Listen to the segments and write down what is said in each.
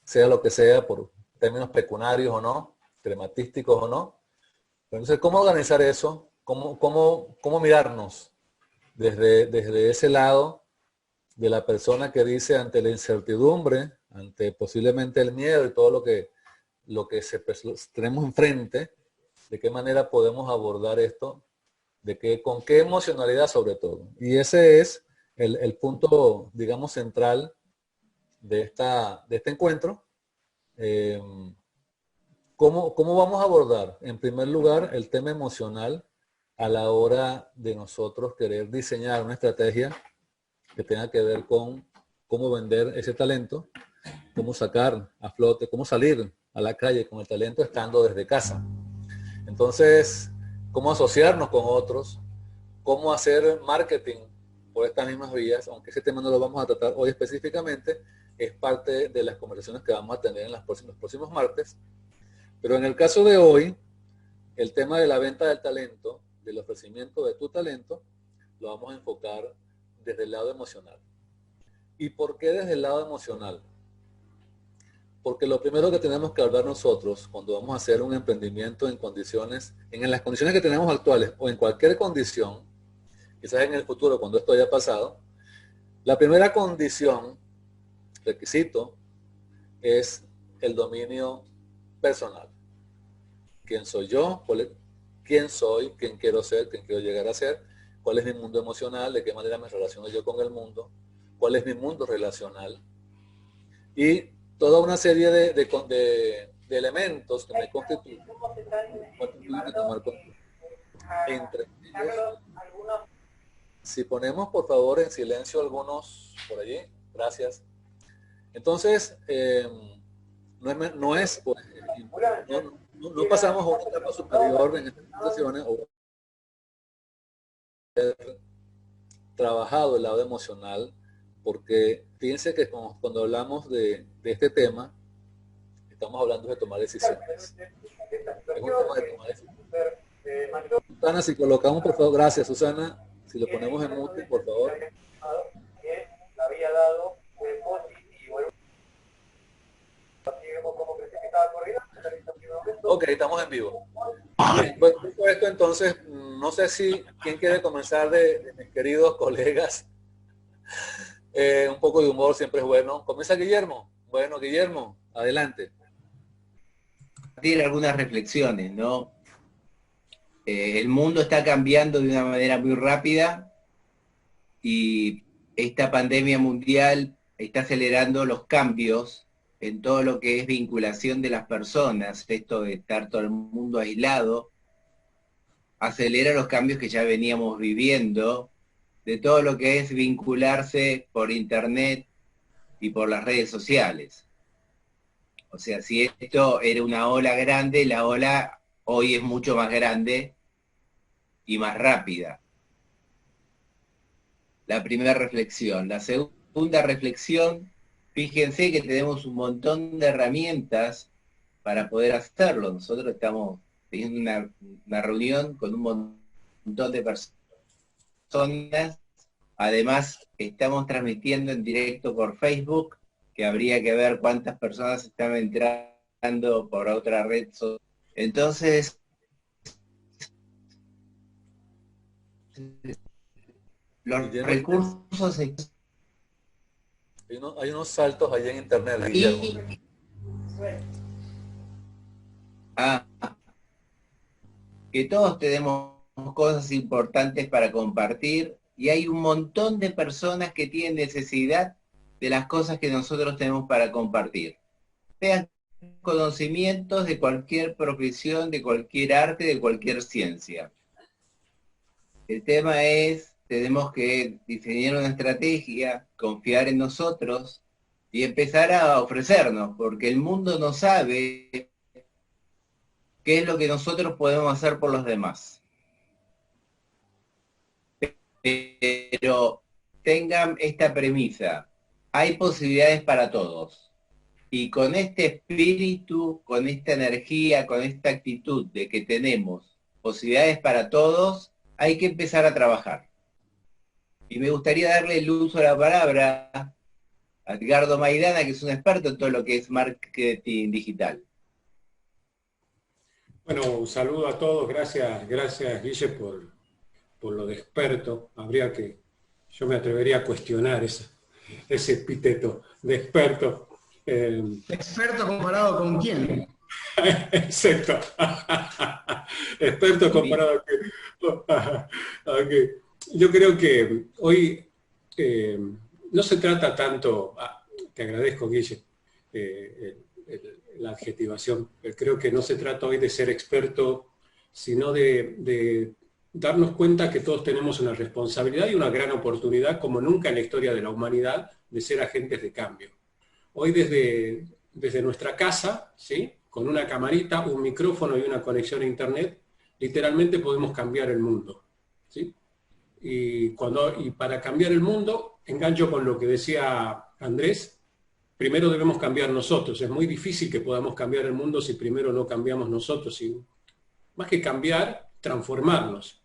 sea lo que sea, por términos pecuniarios o no, crematísticos o no. Entonces, ¿cómo organizar eso? ¿Cómo mirarnos desde ese lado de la persona que dice ante la incertidumbre, ante posiblemente el miedo y todo tenemos enfrente, de qué manera podemos abordar esto, con qué emocionalidad sobre todo? Y ese es el punto, digamos, central de este encuentro. Eh, ¿Cómo vamos a abordar, en primer lugar, el tema emocional a la hora de nosotros querer diseñar una estrategia que tenga que ver con cómo vender ese talento, cómo sacar a flote, cómo salir a la calle con el talento estando desde casa? Entonces, cómo asociarnos con otros, cómo hacer marketing por estas mismas vías, aunque ese tema no lo vamos a tratar hoy específicamente, es parte de las conversaciones que vamos a tener en los próximos martes. Pero en el caso de hoy, el tema de la venta del talento, del ofrecimiento de tu talento, lo vamos a enfocar desde el lado emocional. ¿Y por qué desde el lado emocional? Porque lo primero que tenemos que hablar nosotros cuando vamos a hacer un emprendimiento en las condiciones que tenemos actuales o en cualquier condición, quizás en el futuro cuando esto haya pasado, la primera condición, requisito, es el dominio personal. ¿Quién soy yo? ¿Quién soy? ¿Quién quiero ser? ¿Quién quiero llegar a ser? ¿Cuál es mi mundo emocional? ¿De qué manera me relaciono yo con el mundo? ¿Cuál es mi mundo relacional? Y toda una serie de elementos que me constituyen que tomar entre ellos. Si ponemos por favor en silencio algunos por allí, gracias. Entonces, pues, no pasamos a una etapa superior en estas conversaciones o trabajado el lado emocional, porque fíjense que cuando hablamos de este tema, estamos hablando de tomar decisiones. Es un tema de tomar decisiones. Susana, si colocamos, por favor, gracias, Susana, si lo ponemos en mute, por favor. Ok, estamos en vivo. Bien, bueno, dicho esto, entonces, no sé si quién quiere comenzar de mis queridos colegas. Un poco de humor siempre es bueno. Comienza Guillermo. Bueno, Guillermo, adelante. Compartir algunas reflexiones, ¿no? El mundo está cambiando de una manera muy rápida y esta pandemia mundial está acelerando los cambios en todo lo que es vinculación de las personas. Esto de estar todo el mundo aislado acelera los cambios que ya veníamos viviendo, de todo lo que es vincularse por internet y por las redes sociales. O sea, si esto era una ola grande, la ola hoy es mucho más grande y más rápida. La primera reflexión. La segunda reflexión, fíjense que tenemos un montón de herramientas para poder hacerlo. Nosotros estamos teniendo una reunión con un montón de personas. Además, estamos transmitiendo en directo por Facebook, que habría que ver cuántas personas están entrando por otra red social. Entonces, los Guillermo, recursos hay unos saltos allá en internet, Guillermo. y ah, que todos tenemos cosas importantes para compartir y hay un montón de personas que tienen necesidad de las cosas que nosotros tenemos para compartir. Sean conocimientos de cualquier profesión, de cualquier arte, de cualquier ciencia. El tema es, tenemos que diseñar una estrategia, confiar en nosotros y empezar a ofrecernos, porque el mundo no sabe qué es lo que nosotros podemos hacer por los demás. Pero tengan esta premisa, hay posibilidades para todos. Y con este espíritu, con esta energía, con esta actitud de que tenemos posibilidades para todos, hay que empezar a trabajar. Y me gustaría darle el uso a la palabra Edgardo Maidana, que es un experto en todo lo que es marketing digital. Bueno, un saludo a todos, gracias Guille por lo de experto. Yo me atrevería a cuestionar ese epíteto de experto. ¿Experto comparado con quién? Exacto. Experto comparado a okay. Yo creo que hoy no se trata tanto, te agradezco Guille, la adjetivación, creo que no se trata hoy de ser experto, sino de darnos cuenta que todos tenemos una responsabilidad y una gran oportunidad, como nunca en la historia de la humanidad, de ser agentes de cambio. Hoy desde nuestra casa, ¿sí?, con una camarita, un micrófono y una conexión a internet, literalmente podemos cambiar el mundo, ¿sí? Y para cambiar el mundo, engancho con lo que decía Andrés, primero debemos cambiar nosotros. Es muy difícil que podamos cambiar el mundo si primero no cambiamos nosotros. Y más que cambiar, transformarnos.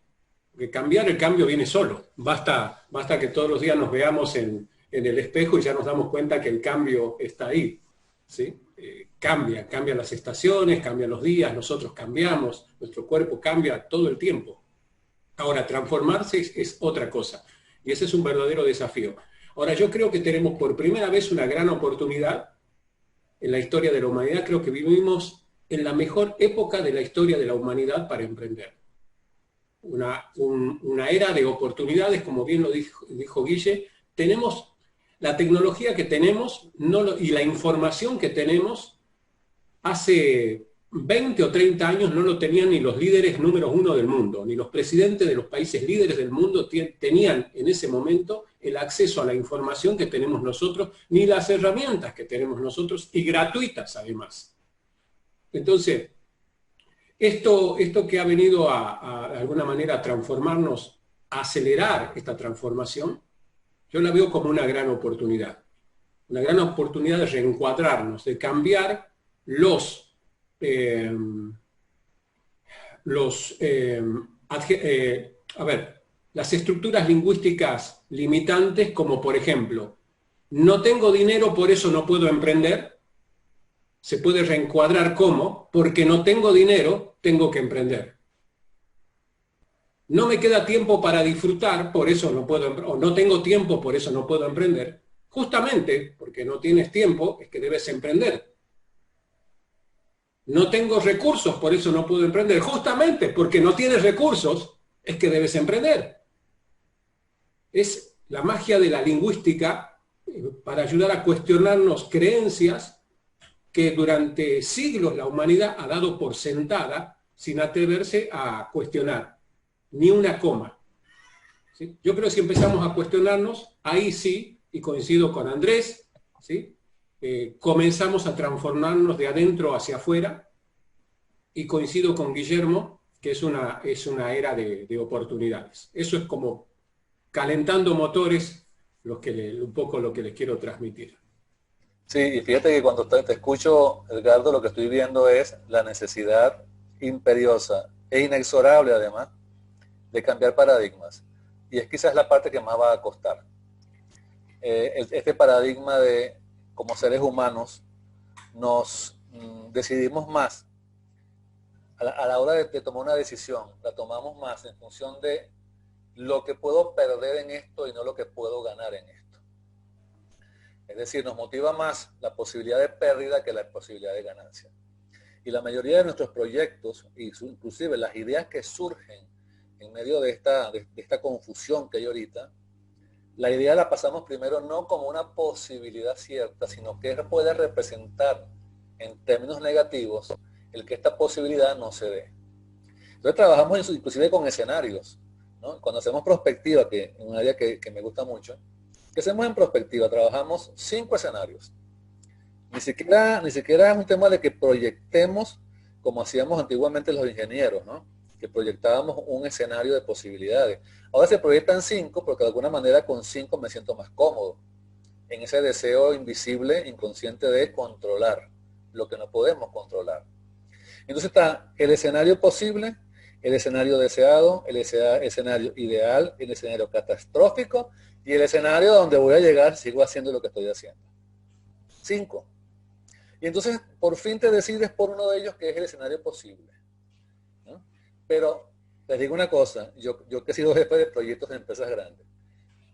Porque cambiar, el cambio viene solo. Basta que todos los días nos veamos en el espejo y ya nos damos cuenta que el cambio está ahí, ¿sí? Cambian las estaciones, cambian los días, nosotros cambiamos, nuestro cuerpo cambia todo el tiempo. Ahora, transformarse es otra cosa. Y ese es un verdadero desafío. Ahora, yo creo que tenemos por primera vez una gran oportunidad en la historia de la humanidad. Creo que vivimos en la mejor época de la historia de la humanidad para emprender. Una era de oportunidades, como bien lo dijo Guille. Tenemos la tecnología que tenemos y la información que tenemos. Hace 20 o 30 años no lo tenían ni los líderes número uno del mundo, ni los presidentes de los países líderes del mundo tenían en ese momento el acceso a la información que tenemos nosotros, ni las herramientas que tenemos nosotros, y gratuitas además. Entonces, esto que ha venido de alguna manera a transformarnos, a acelerar esta transformación, yo la veo como una gran oportunidad de reencuadrarnos, de cambiar las estructuras lingüísticas limitantes, como por ejemplo, no tengo dinero, por eso no puedo emprender. Se puede reencuadrar como, porque no tengo dinero, tengo que emprender. No me queda tiempo para disfrutar, por eso no puedo, o no tengo tiempo, por eso no puedo emprender. Justamente porque no tienes tiempo, es que debes emprender. No tengo recursos, por eso no puedo emprender. Justamente porque no tienes recursos, es que debes emprender. Es la magia de la lingüística para ayudar a cuestionarnos creencias que durante siglos la humanidad ha dado por sentada sin atreverse a cuestionar ni una coma. ¿Sí? Yo creo que si empezamos a cuestionarnos, ahí sí, y coincido con Andrés, ¿sí?, comenzamos a transformarnos de adentro hacia afuera, y coincido con Guillermo, que es una era de oportunidades. Eso es como calentando motores, un poco lo que les quiero transmitir. Sí, y fíjate que cuando te escucho, Edgardo, lo que estoy viendo es la necesidad imperiosa e inexorable, además, de cambiar paradigmas. Y es quizás la parte que más va a costar. Este paradigma de, como seres humanos, nos decidimos más a la hora de tomar una decisión, la tomamos más en función de lo que puedo perder en esto y no lo que puedo ganar en esto. Es decir, nos motiva más la posibilidad de pérdida que la posibilidad de ganancia. Y la mayoría de nuestros proyectos, inclusive las ideas que surgen en medio de esta confusión que hay ahorita, la idea la pasamos primero no como una posibilidad cierta, sino que puede representar en términos negativos el que esta posibilidad no se dé. Entonces trabajamos inclusive con escenarios, ¿no? Cuando hacemos prospectiva, que es un área que me gusta mucho, ¿qué hacemos en prospectiva? Trabajamos 5 escenarios. Ni siquiera es un tema de que proyectemos como hacíamos antiguamente los ingenieros, ¿no?, que proyectábamos un escenario de posibilidades. Ahora se proyectan 5 porque de alguna manera con 5 me siento más cómodo en ese deseo invisible, inconsciente de controlar lo que no podemos controlar. Entonces está el escenario posible, el escenario deseado, el escenario ideal, el escenario catastrófico y el escenario donde voy a llegar, sigo haciendo lo que estoy haciendo. 5. Y entonces por fin te decides por uno de ellos que es el escenario posible, ¿no? Pero les digo una cosa, yo que he sido jefe de proyectos de empresas grandes,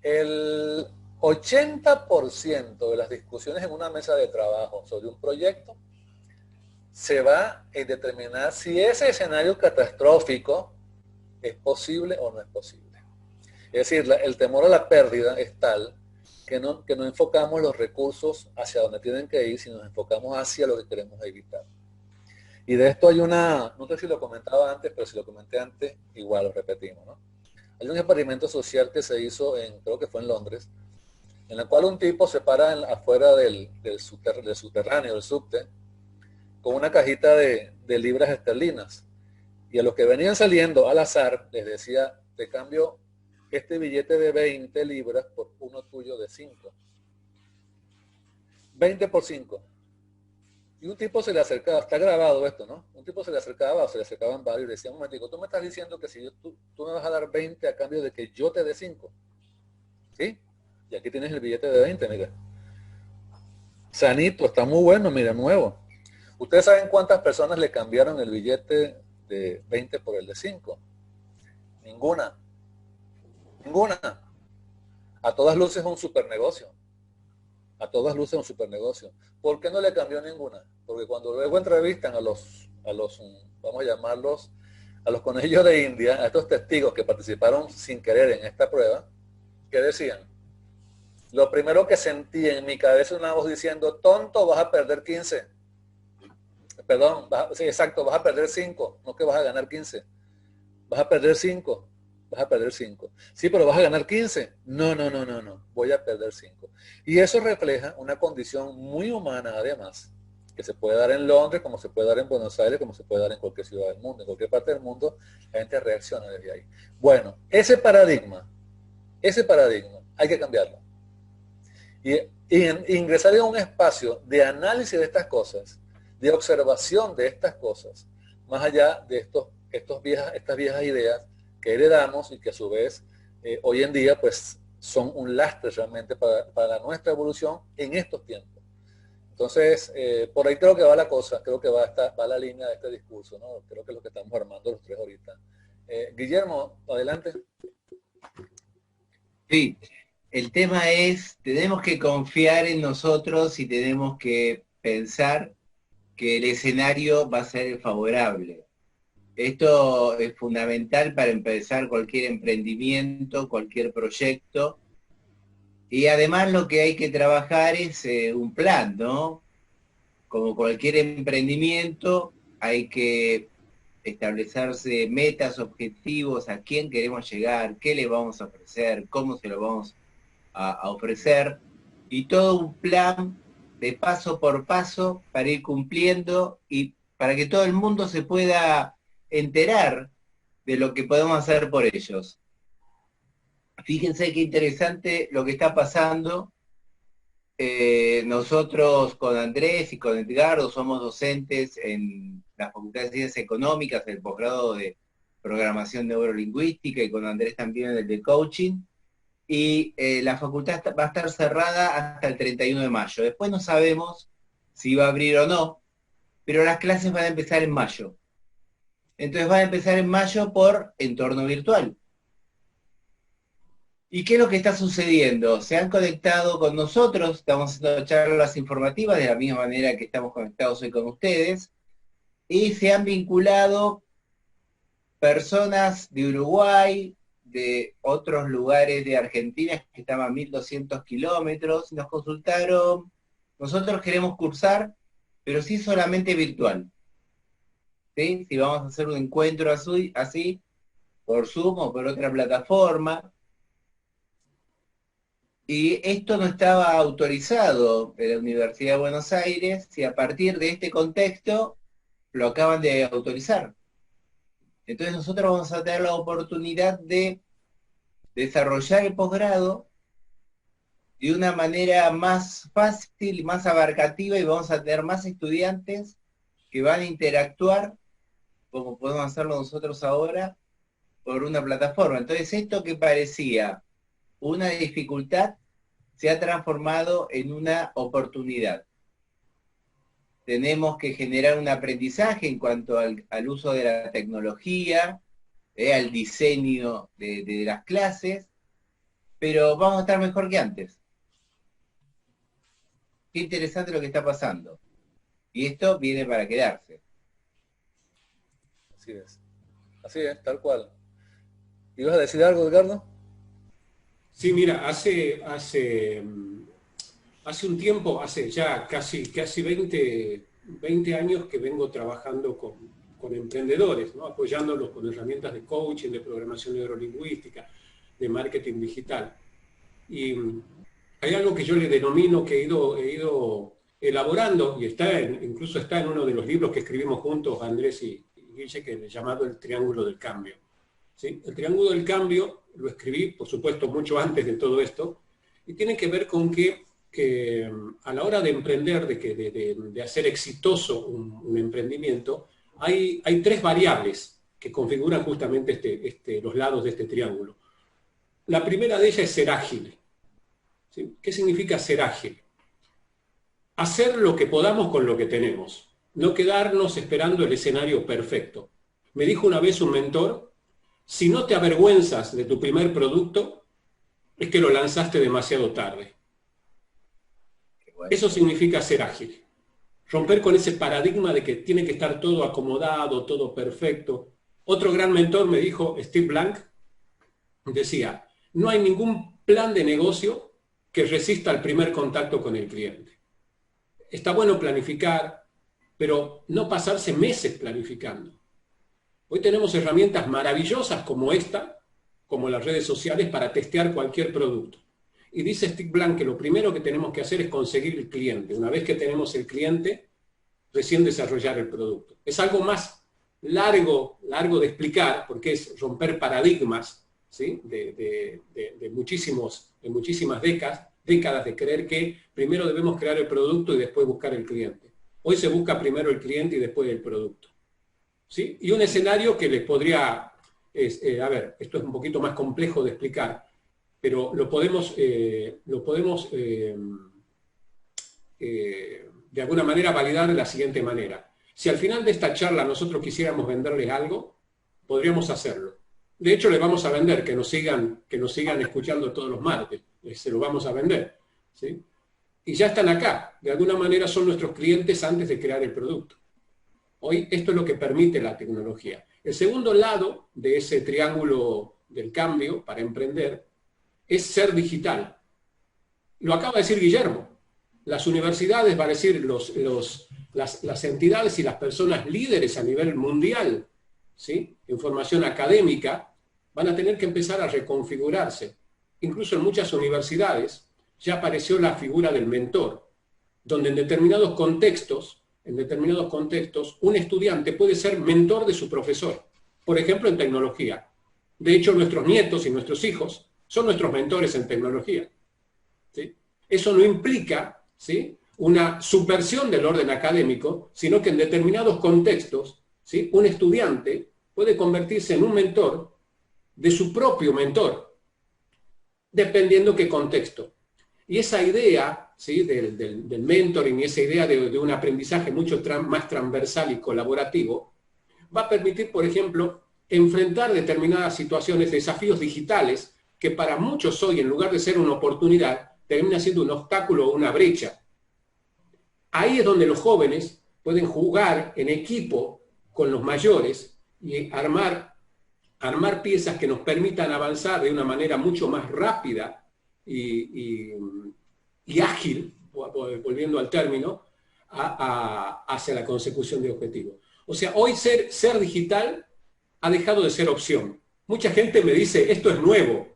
el 80% de las discusiones en una mesa de trabajo sobre un proyecto se va a determinar si ese escenario catastrófico es posible o no es posible. Es decir, el temor a la pérdida es tal que no enfocamos los recursos hacia donde tienen que ir, sino nos enfocamos hacia lo que queremos evitar. Y de esto hay no sé si lo comentaba antes, pero si lo comenté antes, igual lo repetimos, ¿no? Hay un experimento social que se hizo creo que fue en Londres, en el cual un tipo se para afuera del subterráneo, del subte, con una cajita de libras esterlinas. Y a los que venían saliendo al azar, les decía, te cambio este billete de 20 libras por uno tuyo de 5. 20 por 5. Y un tipo se le acercaba, está grabado esto, ¿no? Un tipo se le acercaba, o se le acercaban varios y le decía, un momentico, tú me estás diciendo que si tú me vas a dar 20 a cambio de que yo te dé 5. ¿Sí? Y aquí tienes el billete de 20, mira. Sanito, está muy bueno, mira, nuevo. ¿Ustedes saben cuántas personas le cambiaron el billete de 20 por el de 5? Ninguna. Ninguna. A todas luces un super negocio. A todas luces un super negocio. ¿Por qué no le cambió ninguna? Porque cuando luego entrevistan a los, vamos a llamarlos, a los conejillos de India, a estos testigos que participaron sin querer en esta prueba, ¿qué decían? Lo primero que sentí en mi cabeza una voz diciendo, tonto, vas a perder 15. Perdón, sí, exacto, vas a perder 5, no que vas a ganar 15. Vas a perder 5. Vas a perder 5. Sí, pero vas a ganar 15. No. Voy a perder 5. Y eso refleja una condición muy humana, además, que se puede dar en Londres, como se puede dar en Buenos Aires, como se puede dar en cualquier ciudad del mundo. En cualquier parte del mundo, la gente reacciona desde ahí. Bueno, ese paradigma, hay que cambiarlo. Y ingresar en un espacio de análisis de estas cosas, de observación de estas cosas, más allá de estas viejas ideas que heredamos y que a su vez hoy en día pues son un lastre realmente para nuestra evolución en estos tiempos. Entonces, por ahí creo que va la cosa, creo que va la línea de este discurso, ¿no? Creo que es lo que estamos armando los tres ahorita. Guillermo, adelante. Sí, el tema es, tenemos que confiar en nosotros y tenemos que pensar que el escenario va a ser favorable. Esto es fundamental para empezar cualquier emprendimiento, cualquier proyecto. Y además lo que hay que trabajar es un plan, ¿no? Como cualquier emprendimiento, hay que establecerse metas, objetivos, a quién queremos llegar, qué le vamos a ofrecer, cómo se lo vamos a ofrecer, y todo un plan de paso por paso para ir cumpliendo y para que todo el mundo se pueda enterar de lo que podemos hacer por ellos. Fíjense qué interesante lo que está pasando. Nosotros con Andrés y con Edgardo somos docentes en la Facultad de Ciencias Económicas, el posgrado de Programación Neurolingüística, y con Andrés también el de Coaching. Y la facultad va a estar cerrada hasta el 31 de mayo. Después no sabemos si va a abrir o no, pero las clases van a empezar en mayo. Entonces van a empezar en mayo por entorno virtual. ¿Y qué es lo que está sucediendo? Se han conectado con nosotros, estamos haciendo charlas informativas de la misma manera que estamos conectados hoy con ustedes, y se han vinculado personas de Uruguay, de otros lugares de Argentina que estaban a 1.200 kilómetros, nos consultaron, nosotros queremos cursar, pero sí solamente virtual. ¿Sí? Si vamos a hacer un encuentro así, por Zoom o por otra plataforma. Y esto no estaba autorizado en la Universidad de Buenos Aires, y a partir de este contexto lo acaban de autorizar. Entonces nosotros vamos a tener la oportunidad de desarrollar el posgrado de una manera más fácil y más abarcativa, y vamos a tener más estudiantes que van a interactuar, como podemos hacerlo nosotros ahora, por una plataforma. Entonces esto que parecía una dificultad se ha transformado en una oportunidad. tenemos que generar un aprendizaje en cuanto al uso de la tecnología, al diseño de las clases, pero vamos a estar mejor que antes. Qué interesante lo que está pasando. Y esto viene para quedarse. Así es, tal cual. ¿Ibas a decir algo, Edgardo? Sí, mira, hace un tiempo, hace ya casi 20 años que vengo trabajando con emprendedores, ¿no? Apoyándolos con herramientas de coaching, de programación neurolingüística, de marketing digital. Y hay algo que yo le denomino, que he ido elaborando, y incluso está en uno de los libros que escribimos juntos, Andrés y Guille, que es llamado El Triángulo del Cambio. ¿Sí? El Triángulo del Cambio lo escribí, por supuesto, mucho antes de todo esto, y tiene que ver con que a la hora de emprender, de hacer exitoso un emprendimiento, hay 3 variables que configuran justamente los lados de este triángulo. La primera de ellas es ser ágil. ¿Sí? ¿Qué significa ser ágil? Hacer lo que podamos con lo que tenemos, no quedarnos esperando el escenario perfecto. Me dijo una vez un mentor, si no te avergüenzas de tu primer producto, es que lo lanzaste demasiado tarde. Eso significa ser ágil. Romper con ese paradigma de que tiene que estar todo acomodado, todo perfecto. Otro gran mentor me dijo, Steve Blank, decía, no hay ningún plan de negocio que resista al primer contacto con el cliente. Está bueno planificar, pero no pasarse meses planificando. Hoy tenemos herramientas maravillosas como esta, como las redes sociales, para testear cualquier producto. Y dice Steve Blank que lo primero que tenemos que hacer es conseguir el cliente. Una vez que tenemos el cliente, recién desarrollar el producto. Es algo más largo de explicar, porque es romper paradigmas, ¿sí? de muchísimas décadas de creer que primero debemos crear el producto y después buscar el cliente. Hoy se busca primero el cliente y después el producto. ¿Sí? Y un escenario que les podría, a ver, esto es un poquito más complejo de explicar, pero lo podemos de alguna manera validar de la siguiente manera. Si al final de esta charla nosotros quisiéramos venderles algo, podríamos hacerlo. De hecho, les vamos a vender, que nos sigan escuchando todos los martes, se lo vamos a vender. ¿Sí? Y ya están acá, de alguna manera son nuestros clientes antes de crear el producto. Hoy esto es lo que permite la tecnología. El segundo lado de ese triángulo del cambio para emprender es ser digital. Lo acaba de decir Guillermo. Las universidades, va a decir las entidades y las personas líderes a nivel mundial, ¿sí? En formación académica, van a tener que empezar a reconfigurarse. Incluso en muchas universidades ya apareció la figura del mentor, donde en determinados contextos, un estudiante puede ser mentor de su profesor. Por ejemplo, en tecnología. De hecho, nuestros nietos y nuestros hijos son nuestros mentores en tecnología. ¿Sí? Eso no implica, ¿sí?, una subversión del orden académico, sino que en determinados contextos, ¿sí?, un estudiante puede convertirse en un mentor de su propio mentor, dependiendo qué contexto. Y esa idea, ¿sí?, del mentoring y esa idea de un aprendizaje mucho más transversal y colaborativo, va a permitir, por ejemplo, enfrentar determinadas situaciones, desafíos digitales, que para muchos hoy, en lugar de ser una oportunidad, termina siendo un obstáculo o una brecha. Ahí es donde los jóvenes pueden jugar en equipo con los mayores y armar piezas que nos permitan avanzar de una manera mucho más rápida y ágil, volviendo al término, hacia la consecución de objetivos. O sea, hoy ser digital ha dejado de ser opción. Mucha gente me dice, esto es nuevo.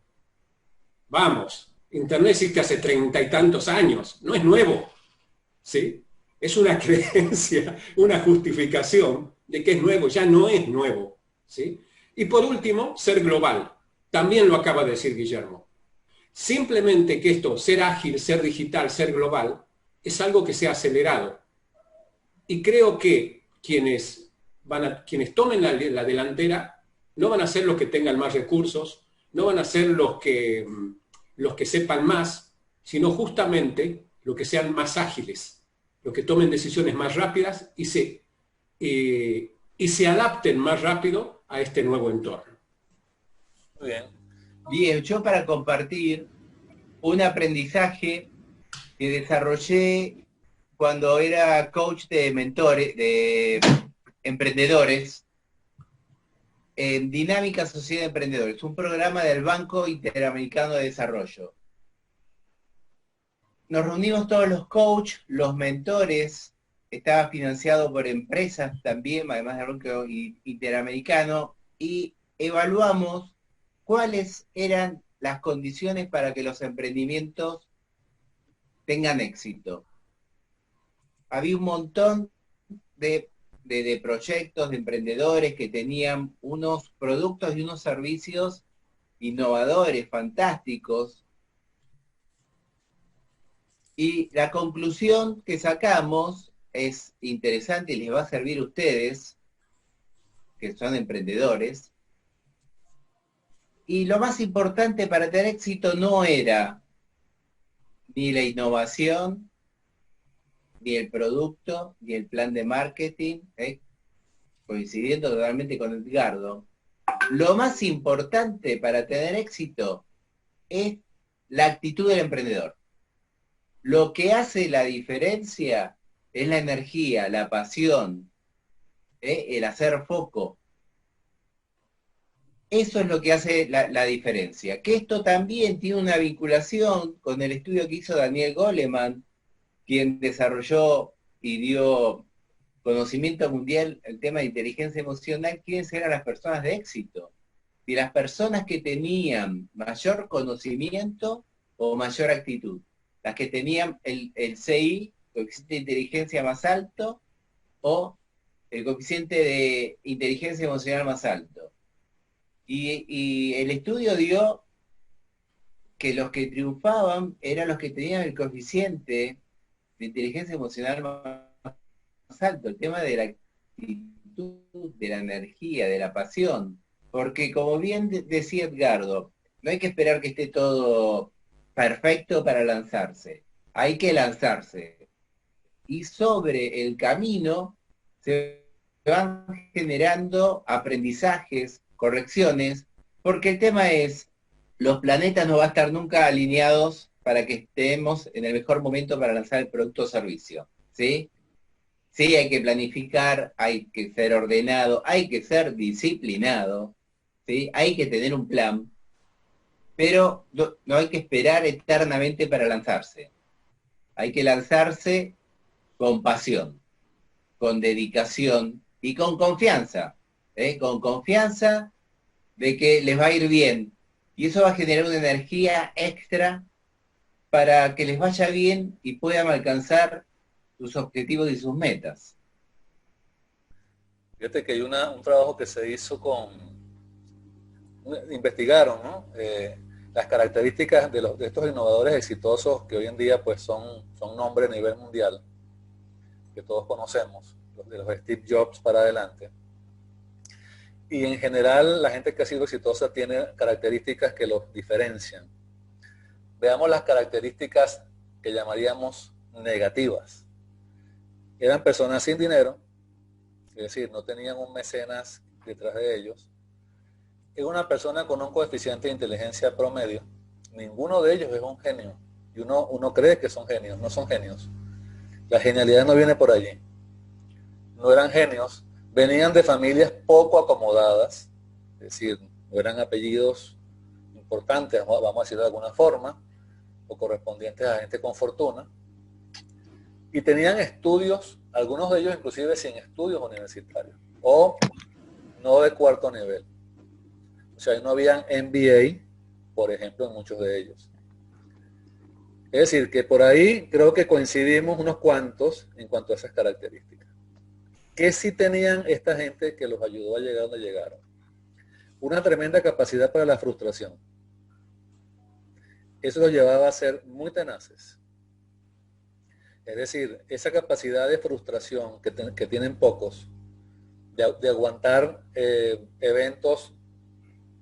Vamos, Internet existe hace 30 y tantos años, no es nuevo. ¿Sí? Es una creencia, una justificación de que es nuevo, ya no es nuevo. ¿Sí? Y por último, ser global. También lo acaba de decir Guillermo. Simplemente que esto, ser ágil, ser digital, ser global, es algo que se ha acelerado. Y creo que quienes tomen la delantera no van a ser los que tengan más recursos, no van a ser los que sepan más, sino justamente los que sean más ágiles. lo que tomen decisiones más rápidas y se adapten más rápido a este nuevo entorno. Muy bien. Bien, yo para compartir un aprendizaje que desarrollé cuando era coach de mentores, de emprendedores, en Dinámica Sociedad de Emprendedores, un programa del Banco Interamericano de Desarrollo. Nos reunimos todos los coaches, los mentores, estaba financiado por empresas también, además del Banco Interamericano, y evaluamos cuáles eran las condiciones para que los emprendimientos tengan éxito. Había un montón de proyectos, de emprendedores que tenían unos productos y unos servicios innovadores, fantásticos. Y la conclusión que sacamos es interesante y les va a servir a ustedes, que son emprendedores. Y lo más importante para tener éxito no era ni la innovación, ni el producto, ni el plan de marketing, coincidiendo totalmente con Edgardo. Lo más importante para tener éxito es la actitud del emprendedor. Lo que hace la diferencia es la energía, la pasión, el hacer foco. Eso es lo que hace la diferencia. Que esto también tiene una vinculación con el estudio que hizo Daniel Goleman, quien desarrolló y dio conocimiento mundial el tema de inteligencia emocional. ¿Quiénes eran las personas de éxito? Y las personas que tenían mayor conocimiento o mayor actitud. Las que tenían el CI, coeficiente de inteligencia más alto, o el coeficiente de inteligencia emocional más alto. Y el estudio dio que los que triunfaban eran los que tenían el coeficiente de inteligencia emocional más alto, el tema de la actitud, de la energía, de la pasión. Porque como bien decía Edgardo, no hay que esperar que esté todo perfecto para lanzarse. Hay que lanzarse. Y sobre el camino se van generando aprendizajes, correcciones, porque el tema es, los planetas no van a estar nunca alineados para que estemos en el mejor momento para lanzar el producto o servicio, ¿sí? Sí, hay que planificar, hay que ser ordenado, hay que ser disciplinado, ¿sí? Hay que tener un plan, pero no hay que esperar eternamente para lanzarse. Hay que lanzarse con pasión, con dedicación y con confianza, con confianza de que les va a ir bien. Y eso va a generar una energía extra para que les vaya bien y puedan alcanzar sus objetivos y sus metas. Fíjate que hay un trabajo que se hizo investigaron, ¿no? Las características de estos innovadores exitosos que hoy en día pues son nombre a nivel mundial, que todos conocemos, de los Steve Jobs para adelante. Y en general la gente que ha sido exitosa tiene características que los diferencian. Veamos las características que llamaríamos negativas. Eran personas sin dinero, es decir, no tenían un mecenas detrás de ellos. Es una persona con un coeficiente de inteligencia promedio. Ninguno de ellos es un genio. Y uno cree que son genios, no son genios. La genialidad no viene por allí. No eran genios, venían de familias poco acomodadas, es decir, no eran apellidos importantes, vamos a decirlo de alguna forma, o correspondientes a gente con fortuna. Y tenían estudios, algunos de ellos inclusive sin estudios universitarios, o no de cuarto nivel. O sea, no habían MBA, por ejemplo, en muchos de ellos. Es decir, que por ahí creo que coincidimos unos cuantos en cuanto a esas características. ¿Qué sí tenían esta gente que los ayudó a llegar donde llegaron? Una tremenda capacidad para la frustración. Eso los llevaba a ser muy tenaces. Es decir, esa capacidad de frustración que tienen pocos, de aguantar eventos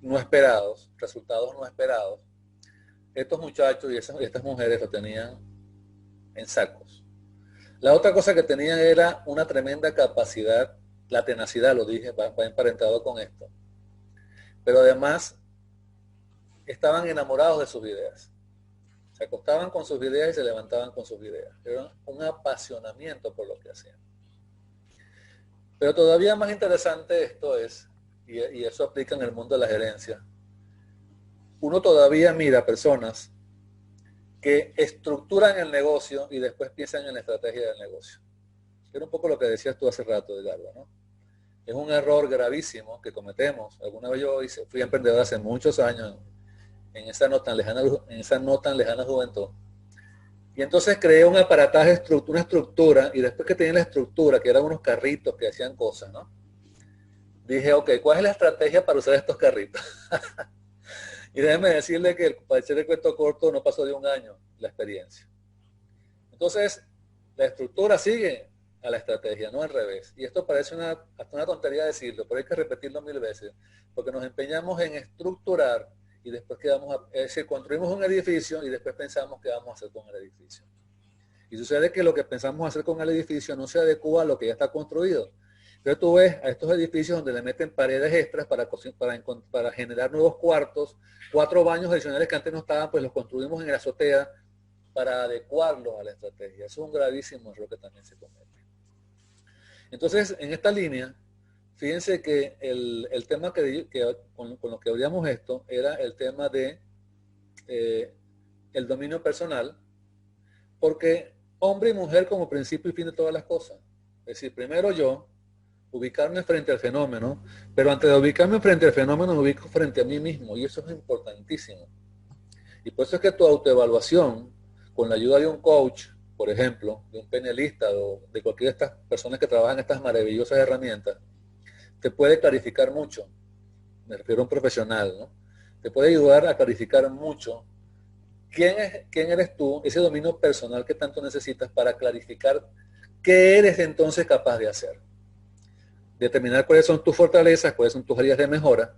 no esperados, resultados no esperados, estos muchachos y estas mujeres lo tenían en sacos. La otra cosa que tenían era una tremenda capacidad, la tenacidad, lo dije, va emparentado con esto. Pero además estaban enamorados de sus ideas. Se acostaban con sus ideas y se levantaban con sus ideas. Era un apasionamiento por lo que hacían. Pero todavía más interesante esto es, y eso aplica en el mundo de la gerencia, uno todavía mira personas que estructuran el negocio y después piensan en la estrategia del negocio. Era un poco lo que decías tú hace rato, Edgardo, ¿no? Es un error gravísimo que cometemos. Alguna vez fui emprendedor hace muchos años en esa no tan lejana juventud. Y entonces creé un aparataje, una estructura, y después que tenía la estructura, que eran unos carritos que hacían cosas, ¿no? Dije, ok, ¿cuál es la estrategia para usar estos carritos? Y déjeme decirle que, para echar el cuento corto, no pasó de un año la experiencia. Entonces, la estructura sigue a la estrategia, no al revés. Y esto parece hasta una tontería decirlo, pero hay que repetirlo 1000 veces, porque nos empeñamos en estructurar y después es decir, construimos un edificio y después pensamos qué vamos a hacer con el edificio. Y sucede que lo que pensamos hacer con el edificio no se adecua a lo que ya está construido. Entonces tú ves a estos edificios donde le meten paredes extras para generar nuevos cuartos, 4 baños adicionales que antes no estaban, pues los construimos en la azotea para adecuarlos a la estrategia. Eso es un gravísimo error que también se comete. Entonces, en esta línea, fíjense que el tema con lo que abríamos esto era el tema de el dominio personal, porque hombre y mujer como principio y fin de todas las cosas. Es decir, primero yo, ubicarme frente al fenómeno, pero antes de ubicarme frente al fenómeno, me ubico frente a mí mismo, y eso es importantísimo. Y por eso es que tu autoevaluación, con la ayuda de un coach, por ejemplo, de un penalista o de cualquiera de estas personas que trabajan estas maravillosas herramientas, te puede clarificar mucho. Me refiero a un profesional, ¿no? Te puede ayudar a clarificar mucho quién eres tú, ese dominio personal que tanto necesitas para clarificar qué eres entonces capaz de hacer. Determinar cuáles son tus fortalezas, cuáles son tus áreas de mejora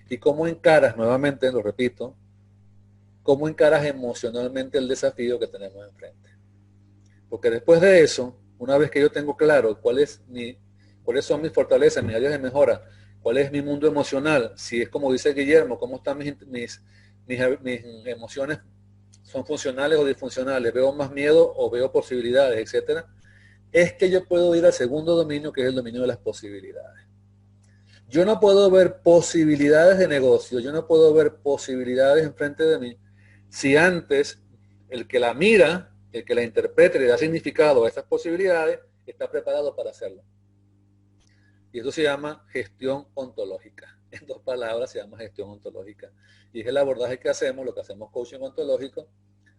y cómo encaras, nuevamente, lo repito, cómo encaras emocionalmente el desafío que tenemos enfrente. Porque después de eso, una vez que yo tengo claro cuáles son mis fortalezas, mis áreas de mejora, cuál es mi mundo emocional, si es como dice Guillermo, cómo están mis emociones, son funcionales o disfuncionales, veo más miedo o veo posibilidades, etcétera, es que yo puedo ir al segundo dominio, que es el dominio de las posibilidades. Yo no puedo ver posibilidades de negocio, yo no puedo ver posibilidades enfrente de mí, si antes el que la mira, el que la interprete, le da significado a estas posibilidades, está preparado para hacerlo. Y eso se llama gestión ontológica. En 2 palabras se llama gestión ontológica. Y es el abordaje que hacemos, lo que hacemos coaching ontológico,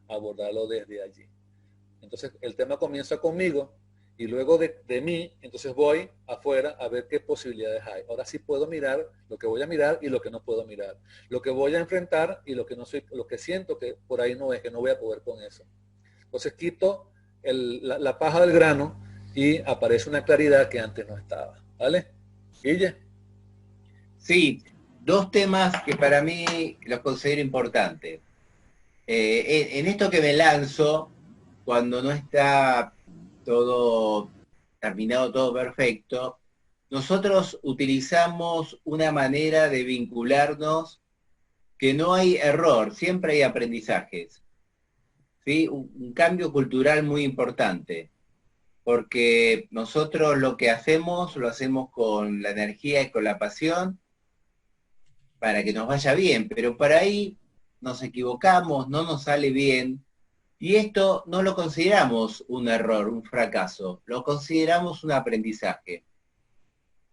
abordarlo desde allí. Entonces el tema comienza conmigo y luego de mí, entonces voy afuera a ver qué posibilidades hay. Ahora sí puedo mirar lo que voy a mirar y lo que no puedo mirar. Lo que voy a enfrentar y lo que siento que por ahí no es, que no voy a poder con eso. Entonces quito la paja del grano y aparece una claridad que antes no estaba. ¿Vale? Guille. Sí, 2 temas que para mí los considero importantes. En esto que me lanzo, cuando no está todo terminado, todo perfecto, nosotros utilizamos una manera de vincularnos que no hay error, siempre hay aprendizajes. ¿Sí? Un cambio cultural muy importante, porque nosotros lo que hacemos, lo hacemos con la energía y con la pasión para que nos vaya bien, pero para ahí nos equivocamos, no nos sale bien, y esto no lo consideramos un error, un fracaso, lo consideramos un aprendizaje.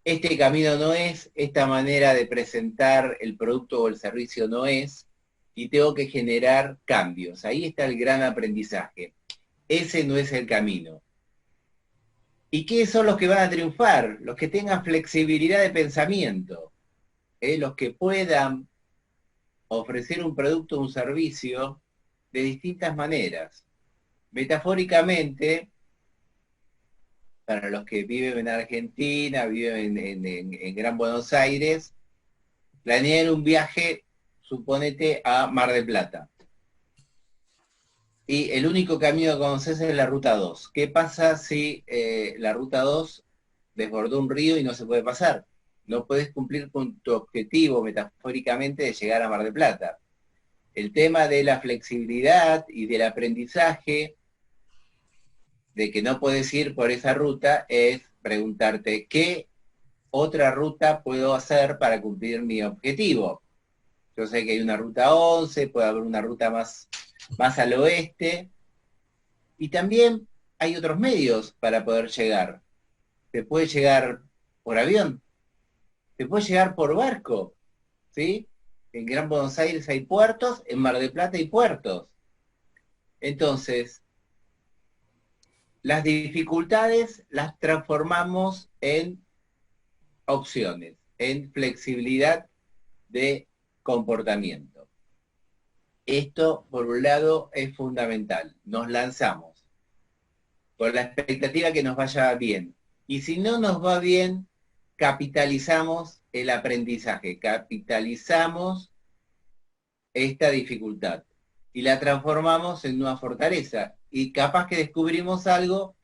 Este camino no es, esta manera de presentar el producto o el servicio no es, y tengo que generar cambios. Ahí está el gran aprendizaje. Ese no es el camino. ¿Y qué son los que van a triunfar? Los que tengan flexibilidad de pensamiento, los que puedan ofrecer un producto o un servicio de distintas maneras. Metafóricamente, para los que viven en Argentina, viven en Gran Buenos Aires, planean un viaje, suponete, a Mar del Plata. y el único camino que conoces es la ruta 2. ¿Qué pasa si la ruta 2 desbordó un río y no se puede pasar? No puedes cumplir con tu objetivo, metafóricamente, de llegar a Mar del Plata. El tema de la flexibilidad y del aprendizaje, de que no puedes ir por esa ruta, es preguntarte, ¿qué otra ruta puedo hacer para cumplir mi objetivo? Yo sé que hay una ruta 11, puede haber una ruta más al oeste, y también hay otros medios para poder llegar. Se puede llegar por avión, se puede llegar por barco, ¿sí? En Gran Buenos Aires hay puertos, en Mar del Plata hay puertos. Entonces, las dificultades las transformamos en opciones, en flexibilidad de comportamiento. Esto, por un lado, es fundamental. Nos lanzamos con la expectativa que nos vaya bien. Y si no nos va bien, capitalizamos el aprendizaje, capitalizamos esta dificultad y la transformamos en una fortaleza. Y capaz que descubrimos algo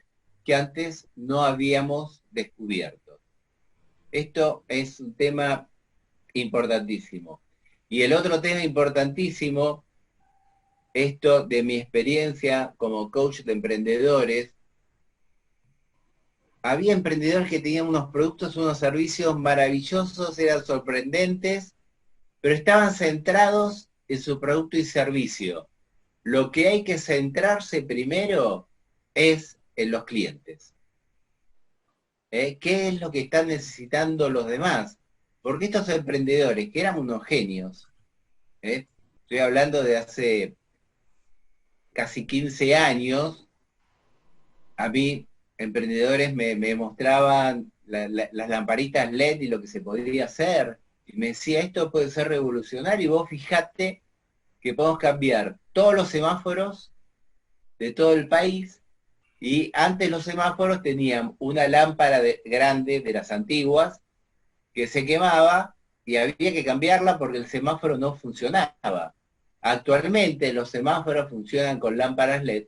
que antes no habíamos descubierto. Esto es un tema importantísimo. Y el otro tema importantísimo, esto de mi experiencia como coach de emprendedores, había emprendedores que tenían unos productos, unos servicios maravillosos, eran sorprendentes, pero estaban centrados en su producto y servicio. Lo que hay que centrarse primero es en los clientes. ¿Qué es lo que están necesitando los demás? Porque estos emprendedores, que eran unos genios, estoy hablando de hace casi 15 años, a mí emprendedores me mostraban las lamparitas LED y lo que se podría hacer, y me decía, esto puede ser revolucionario, y vos fijate que podemos cambiar todos los semáforos de todo el país, y antes los semáforos tenían una lámpara grande de las antiguas, que se quemaba, y había que cambiarla porque el semáforo no funcionaba. Actualmente los semáforos funcionan con lámparas LED,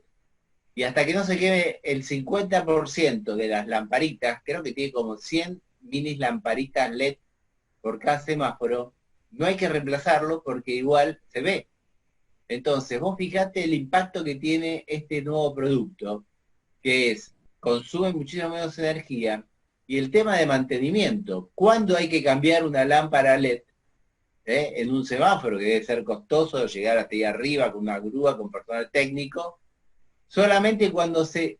y hasta que no se queme el 50% de las lamparitas, creo que tiene como 100 mini lamparitas LED por cada semáforo, no hay que reemplazarlo porque igual se ve. Entonces, vos fijate el impacto que tiene este nuevo producto, que es, consume muchísimo menos energía, y el tema de mantenimiento. ¿Cuándo hay que cambiar una lámpara LED en un semáforo, que debe ser costoso llegar hasta ahí arriba con una grúa, con personal técnico? Solamente cuando se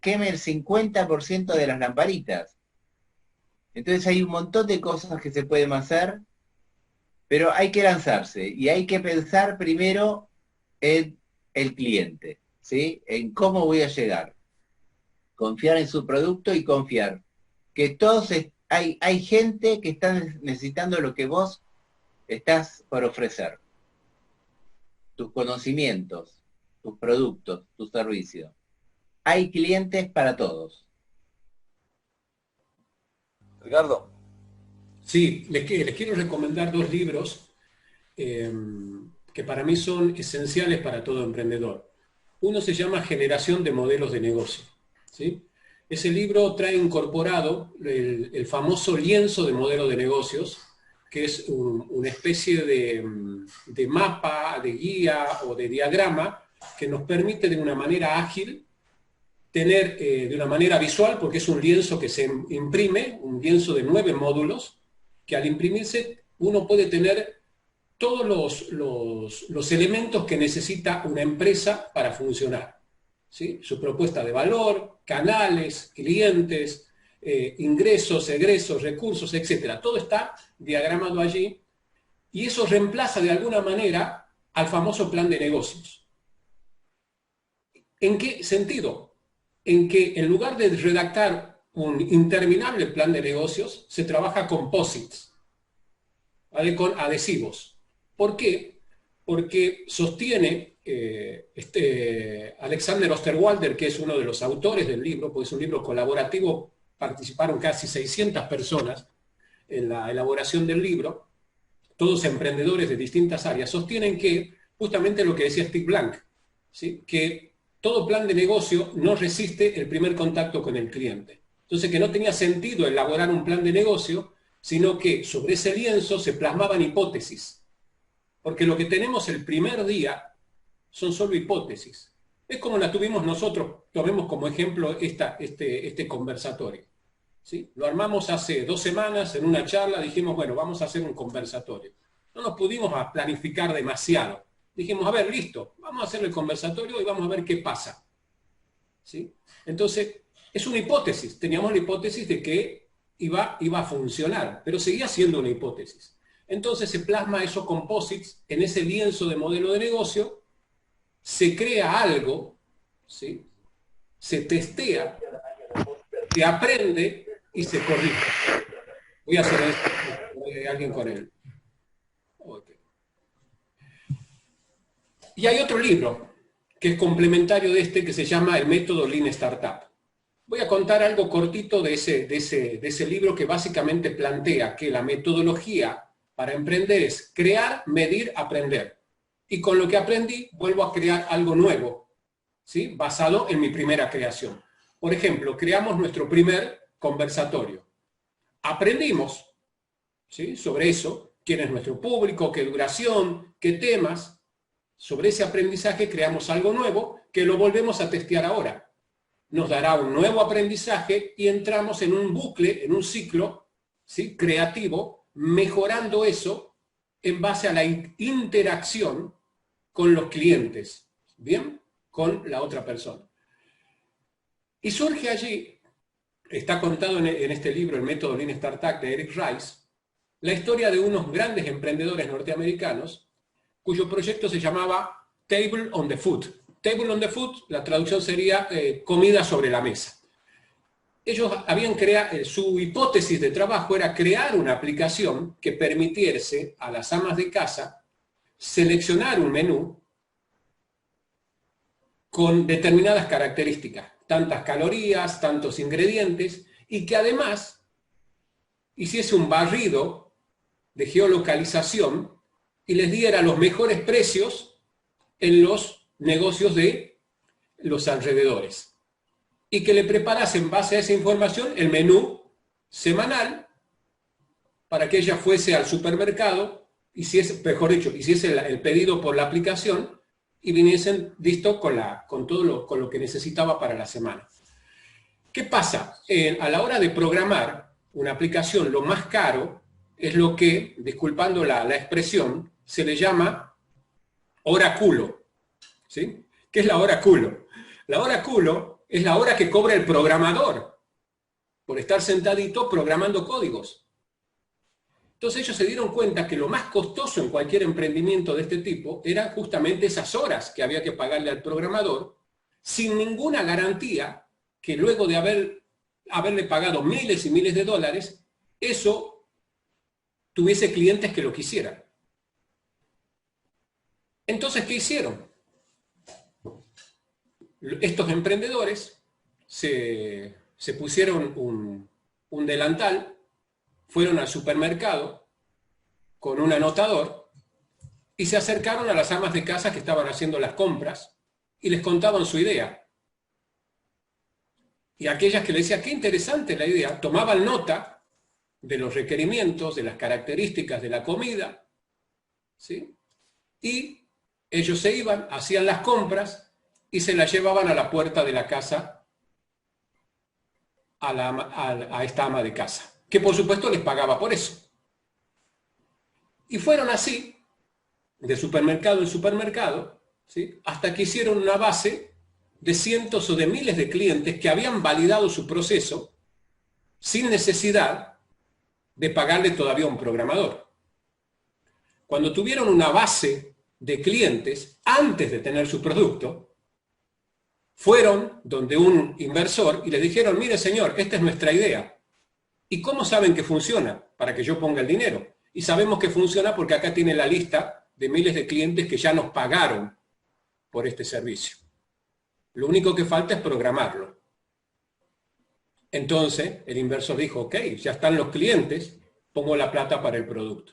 queme el 50% de las lamparitas. Entonces hay un montón de cosas que se pueden hacer, pero hay que lanzarse y hay que pensar primero en el cliente, ¿sí? En cómo voy a llegar. Confiar en su producto y confiar que todos hay gente que está necesitando lo que vos estás por ofrecer. Tus conocimientos, tus productos, tus servicios. Hay clientes para todos. Ricardo. Sí, les quiero recomendar dos libros que para mí son esenciales para todo emprendedor. Uno se llama Generación de Modelos de Negocio, ¿sí? Ese libro trae incorporado el famoso lienzo de modelo de negocios, que es una especie de mapa, de guía o de diagrama que nos permite de una manera ágil tener de una manera visual, porque es un lienzo que se imprime, un lienzo de 9 módulos, que al imprimirse uno puede tener todos los elementos que necesita una empresa para funcionar, ¿sí? Su propuesta de valor, canales, clientes, ingresos, egresos, recursos, etc. Todo está diagramado allí, y eso reemplaza de alguna manera al famoso plan de negocios. ¿En qué sentido? En que en lugar de redactar un interminable plan de negocios, se trabaja con posits, ¿vale? Con adhesivos. ¿Por qué? Porque sostiene Alexander Osterwalder, que es uno de los autores del libro, porque es un libro colaborativo, participaron casi 600 personas en la elaboración del libro, todos emprendedores de distintas áreas, sostienen que justamente lo que decía Steve Blank, ¿sí? Que todo plan de negocio no resiste el primer contacto con el cliente. Entonces, que no tenía sentido elaborar un plan de negocio, sino que sobre ese lienzo se plasmaban hipótesis. Porque lo que tenemos el primer día son solo hipótesis. Es como la tuvimos nosotros, tomemos como ejemplo este conversatorio. ¿Sí? Lo armamos hace 2 semanas en una charla, dijimos, bueno, vamos a hacer un conversatorio. No nos pudimos planificar demasiado. Dijimos, a ver, listo, vamos a hacer el conversatorio y vamos a ver qué pasa. ¿Sí? Entonces, es una hipótesis. Teníamos la hipótesis de que iba a funcionar, pero seguía siendo una hipótesis. Entonces se plasma esos composites en ese lienzo de modelo de negocio, se crea algo, ¿sí? Se testea, se aprende y se corrige. Voy a hacer esto, alguien con él. Okay. Y hay otro libro que es complementario de este que se llama El método Lean Startup. Voy a contar algo cortito de ese libro que básicamente plantea que la metodología para emprender es crear, medir, aprender. Y con lo que aprendí, vuelvo a crear algo nuevo, ¿sí? Basado en mi primera creación. Por ejemplo, creamos nuestro primer conversatorio. Aprendimos, ¿sí? Sobre eso, quién es nuestro público, qué duración, qué temas. Sobre ese aprendizaje creamos algo nuevo que lo volvemos a testear ahora. Nos dará un nuevo aprendizaje y entramos en un bucle, en un ciclo, ¿sí? Creativo, mejorando eso en base a la interacción con los clientes, ¿bien? Con la otra persona. Y surge allí, está contado en este libro, El método Lean Startup de Eric Rice, la historia de unos grandes emprendedores norteamericanos cuyo proyecto se llamaba Table on the Food. Table on the Food, la traducción sería comida sobre la mesa. Ellos habían creado, su hipótesis de trabajo era crear una aplicación que permitiese a las amas de casa seleccionar un menú con determinadas características, tantas calorías, tantos ingredientes, y que además hiciese un barrido de geolocalización y les diera los mejores precios en los negocios de los alrededores. Y que le preparase en base a esa información el menú semanal para que ella fuese al supermercado, mejor dicho, hiciese el pedido por la aplicación y viniesen listo con todo lo que necesitaba para la semana. ¿Qué pasa? A la hora de programar una aplicación, lo más caro es lo que, disculpando la expresión, se le llama hora culo. ¿Sí? ¿Qué es la hora culo? La hora culo es la hora que cobra el programador por estar sentadito programando códigos. Entonces ellos se dieron cuenta que lo más costoso en cualquier emprendimiento de este tipo eran justamente esas horas que había que pagarle al programador, sin ninguna garantía que luego de haberle pagado miles y miles de dólares, eso tuviese clientes que lo quisieran. Entonces, ¿qué hicieron? Estos emprendedores se pusieron un delantal, fueron al supermercado con un anotador y se acercaron a las amas de casa que estaban haciendo las compras y les contaban su idea. Y aquellas que les decían, qué interesante la idea, tomaban nota de los requerimientos, de las características de la comida, ¿sí? Y ellos se iban, hacían las compras y se las llevaban a la puerta de la casa a esta ama de casa, que por supuesto les pagaba por eso. Y fueron así, de supermercado en supermercado, ¿sí? Hasta que hicieron una base de cientos o de miles de clientes que habían validado su proceso sin necesidad de pagarle todavía a un programador. Cuando tuvieron una base de clientes antes de tener su producto, fueron donde un inversor y le dijeron, mire señor, esta es nuestra idea. ¿Y cómo saben que funciona? Para que yo ponga el dinero. Y sabemos que funciona porque acá tiene la lista de miles de clientes que ya nos pagaron por este servicio. Lo único que falta es programarlo. Entonces el inversor dijo, ok, ya están los clientes, pongo la plata para el producto.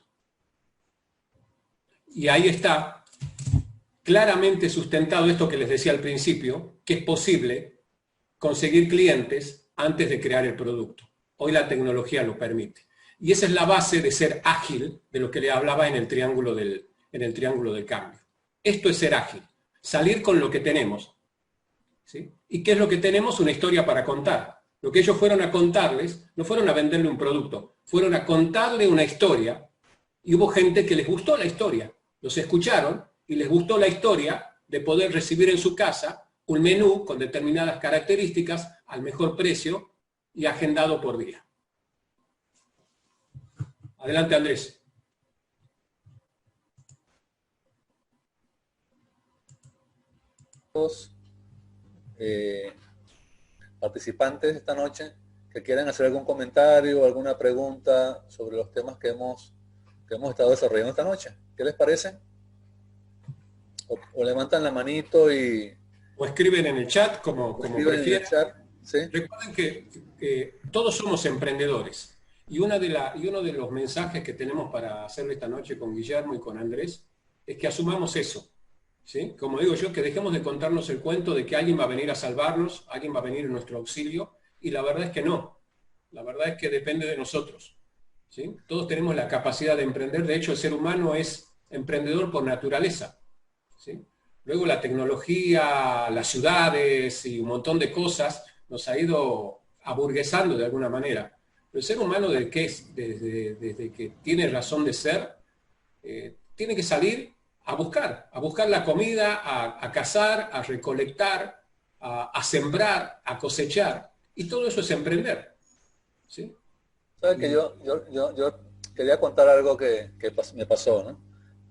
Y ahí está claramente sustentado esto que les decía al principio, que es posible conseguir clientes antes de crear el producto. Hoy la tecnología lo permite. Y esa es la base de ser ágil, de lo que le hablaba en el triángulo del cambio. Esto es ser ágil, salir con lo que tenemos. ¿Sí? ¿Y qué es lo que tenemos? Una historia para contar. Lo que ellos fueron a contarles, no fueron a venderle un producto, fueron a contarle una historia, y hubo gente que les gustó la historia. Los escucharon y les gustó la historia de poder recibir en su casa un menú con determinadas características al mejor precio y agendado por día. Adelante, Andrés. Participantes esta noche que quieran hacer algún comentario o alguna pregunta sobre los temas que hemos estado desarrollando esta noche. ¿Qué les parece? O levantan la manito y... O escriben en el chat, como prefieran. ¿Sí? Recuerden que todos somos emprendedores. Y uno de los mensajes que tenemos para hacerle esta noche con Guillermo y con Andrés es que asumamos eso. ¿Sí? Como digo yo, que dejemos de contarnos el cuento de que alguien va a venir a salvarnos, alguien va a venir en nuestro auxilio, y la verdad es que no. La verdad es que depende de nosotros. ¿Sí? Todos tenemos la capacidad de emprender. De hecho, el ser humano es emprendedor por naturaleza. ¿Sí? Luego la tecnología, las ciudades y un montón de cosas nos ha ido aburguesando de alguna manera. Pero el ser humano desde que tiene razón de ser, tiene que salir a buscar la comida, a cazar, a recolectar, a sembrar, a cosechar. Y todo eso es emprender. ¿Sí? ¿Sabes que yo quería contar algo que me pasó, ¿no?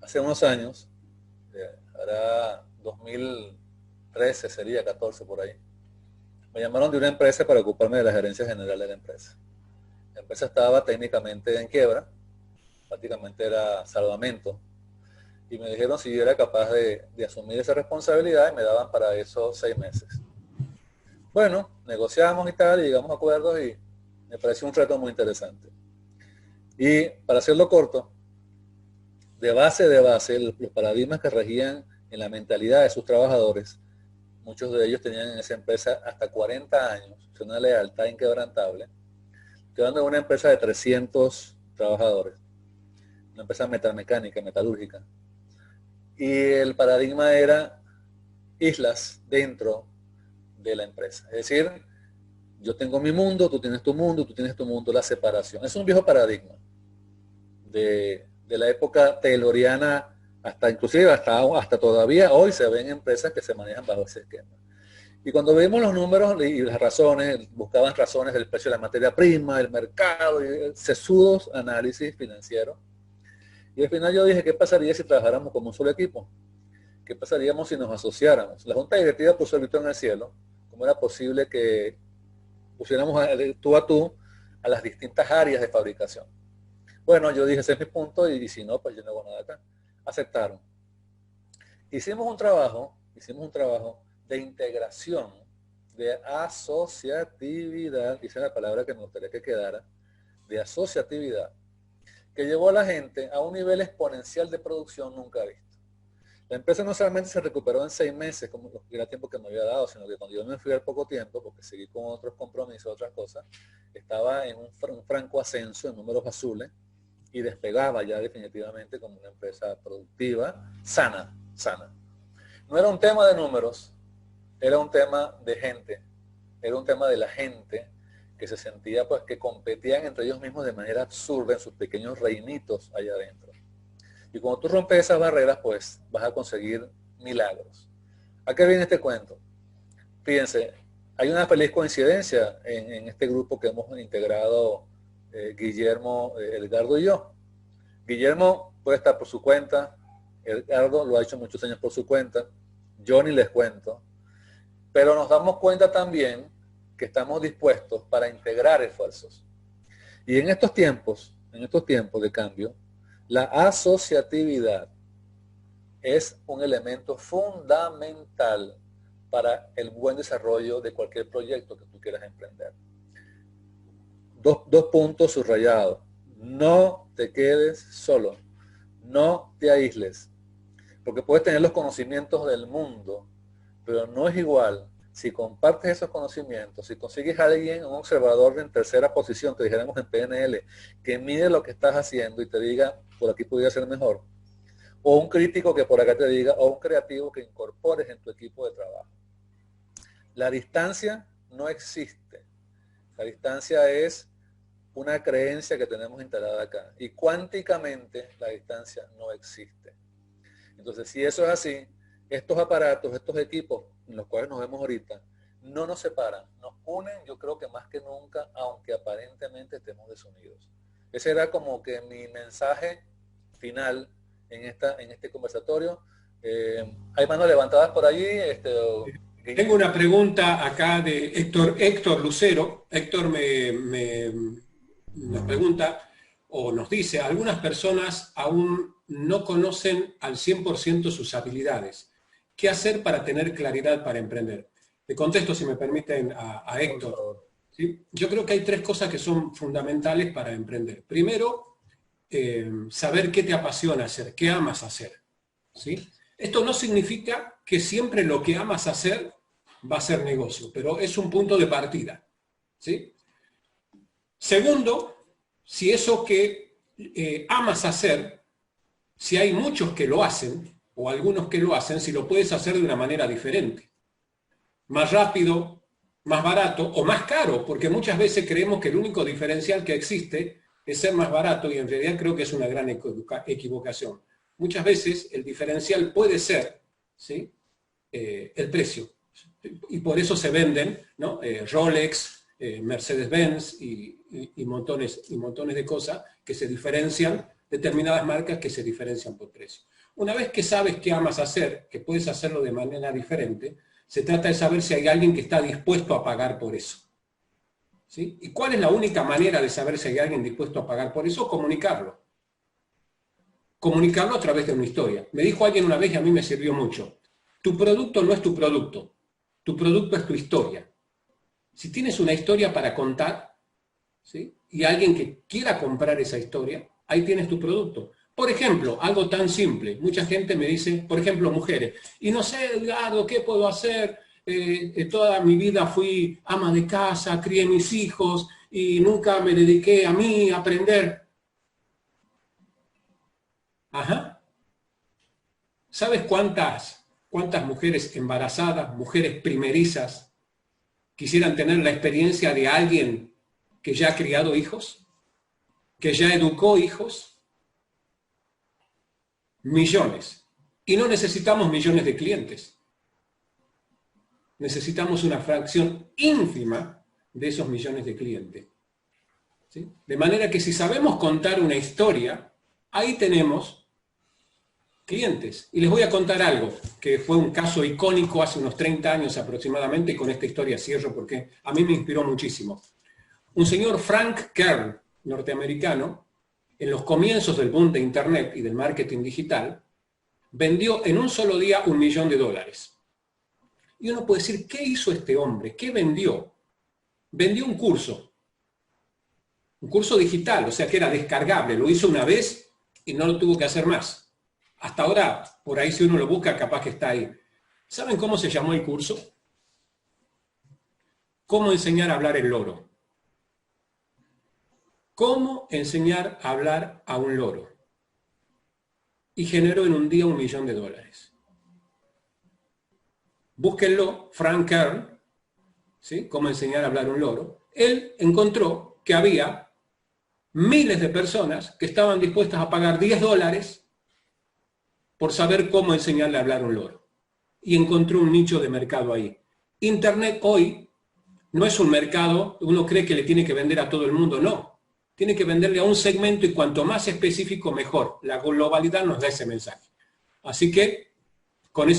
Hace unos años, hará 2013, sería 14 por ahí, me llamaron de una empresa para ocuparme de la gerencia general de la empresa. La empresa estaba técnicamente en quiebra, prácticamente era salvamento, y me dijeron si yo era capaz de asumir esa responsabilidad y me daban para eso 6 meses. Bueno, negociamos y tal, y llegamos a acuerdos y me pareció un reto muy interesante. Y para hacerlo corto, de base, los paradigmas que regían en la mentalidad de sus trabajadores, muchos de ellos tenían en esa empresa hasta 40 años, una lealtad inquebrantable, quedando en una empresa de 300 trabajadores, una empresa metalmecánica, metalúrgica. Y el paradigma era islas dentro de la empresa. Es decir, yo tengo mi mundo, tú tienes tu mundo, la separación. Es un viejo paradigma de la época tayloriana inclusive hasta todavía hoy se ven empresas que se manejan bajo ese esquema. Y cuando vimos los números y las razones, buscaban razones del precio de la materia prima, el mercado, y sesudos análisis financieros. Y al final yo dije, ¿qué pasaría si trabajáramos como un solo equipo? ¿Qué pasaríamos si nos asociáramos? La Junta Directiva puso el grito en el cielo. ¿Cómo era posible que pusiéramos tú a tú a las distintas áreas de fabricación? Bueno, yo dije, ese es mi punto, y si no, pues yo no hago nada acá. Aceptaron. Hicimos un trabajo de integración, de asociatividad, esa es la palabra que me gustaría que quedara, de asociatividad, que llevó a la gente a un nivel exponencial de producción nunca visto. La empresa no solamente se recuperó en 6 meses, como era tiempo que me había dado, sino que cuando yo me fui al poco tiempo, porque seguí con otros compromisos, otras cosas, estaba en un franco ascenso en números azules y despegaba ya definitivamente como una empresa productiva, sana. No era un tema de números, era un tema de gente, era un tema de la gente que se sentía pues que competían entre ellos mismos de manera absurda en sus pequeños reinitos allá adentro. Y cuando tú rompes esas barreras, pues vas a conseguir milagros. ¿A qué viene este cuento? Fíjense, hay una feliz coincidencia en este grupo que hemos integrado Guillermo, Edgardo y yo. Guillermo puede estar por su cuenta, Edgardo lo ha hecho muchos años por su cuenta, yo ni les cuento, pero nos damos cuenta también que estamos dispuestos para integrar esfuerzos. Y en estos tiempos de cambio, la asociatividad es un elemento fundamental para el buen desarrollo de cualquier proyecto que tú quieras emprender. Dos puntos subrayados. No te quedes solo. No te aísles. Porque puedes tener los conocimientos del mundo, pero no es igual si compartes esos conocimientos, si consigues a alguien, un observador en tercera posición, que dijéramos en PNL, que mide lo que estás haciendo y te diga, por aquí podría ser mejor, o un crítico que por acá te diga, o un creativo que incorpores en tu equipo de trabajo. La distancia no existe. La distancia es una creencia que tenemos instalada acá. Y cuánticamente la distancia no existe. Entonces, si eso es así, estos aparatos, estos equipos en los cuales nos vemos ahorita, no nos separan, nos unen, yo creo que más que nunca, aunque aparentemente estemos desunidos. Ese era como que mi mensaje final en este conversatorio. ¿Hay manos levantadas por allí? Tengo una pregunta acá de Héctor Lucero. Héctor nos pregunta o nos dice, algunas personas aún no conocen al 100% sus habilidades. ¿Qué hacer para tener claridad para emprender? Le contesto, si me permiten, a Héctor. ¿Sí? Yo creo que hay 3 cosas que son fundamentales para emprender. Primero, saber qué te apasiona hacer, qué amas hacer. ¿Sí? Esto no significa que siempre lo que amas hacer va a ser negocio, pero es un punto de partida. ¿Sí? Segundo, si eso que amas hacer, si hay muchos que lo hacen, o algunos que lo hacen, si lo puedes hacer de una manera diferente. Más rápido, más barato o más caro, porque muchas veces creemos que el único diferencial que existe es ser más barato y en realidad creo que es una gran equivocación. Muchas veces el diferencial puede ser, ¿sí?, el precio. Y por eso se venden, ¿no?, Rolex, Mercedes-Benz y montones de cosas que se diferencian, determinadas marcas que se diferencian por precio. Una vez que sabes qué amas hacer, que puedes hacerlo de manera diferente, se trata de saber si hay alguien que está dispuesto a pagar por eso. ¿Sí? ¿Y cuál es la única manera de saber si hay alguien dispuesto a pagar por eso? Comunicarlo. Comunicarlo a través de una historia. Me dijo alguien una vez y a mí me sirvió mucho. Tu producto no es tu producto. Tu producto es tu historia. Si tienes una historia para contar, ¿sí?, y alguien que quiera comprar esa historia, ahí tienes tu producto. Por ejemplo, algo tan simple. Mucha gente me dice, por ejemplo, mujeres, y no sé, Edgardo, ¿qué puedo hacer? Toda mi vida fui ama de casa, crié mis hijos y nunca me dediqué a mí a aprender. Ajá. ¿Sabes cuántas mujeres embarazadas, mujeres primerizas, quisieran tener la experiencia de alguien que ya ha criado hijos? ¿Que ya educó hijos? Millones. Y no necesitamos millones de clientes. Necesitamos una fracción ínfima de esos millones de clientes. ¿Sí? De manera que si sabemos contar una historia, ahí tenemos clientes. Y les voy a contar algo, que fue un caso icónico hace unos 30 años aproximadamente, y con esta historia cierro porque a mí me inspiró muchísimo. Un señor Frank Kern, norteamericano, en los comienzos del boom de Internet y del marketing digital, vendió en un solo día $1 millón. Y uno puede decir, ¿qué hizo este hombre? ¿Qué vendió? Vendió un curso digital, o sea que era descargable, lo hizo una vez y no lo tuvo que hacer más. Hasta ahora, por ahí si uno lo busca, capaz que está ahí. ¿Saben cómo se llamó el curso? ¿Cómo enseñar a hablar el loro? ¿Cómo enseñar a hablar a un loro? Y generó en un día $1 millón. Búsquenlo, Frank Kern, ¿sí?, cómo enseñar a hablar a un loro. Él encontró que había miles de personas que estaban dispuestas a pagar $10 por saber cómo enseñarle a hablar a un loro. Y encontró un nicho de mercado ahí. Internet hoy no es un mercado, uno cree que le tiene que vender a todo el mundo, no. Tiene que venderle a un segmento y cuanto más específico, mejor. La globalidad nos da ese mensaje. Así que, con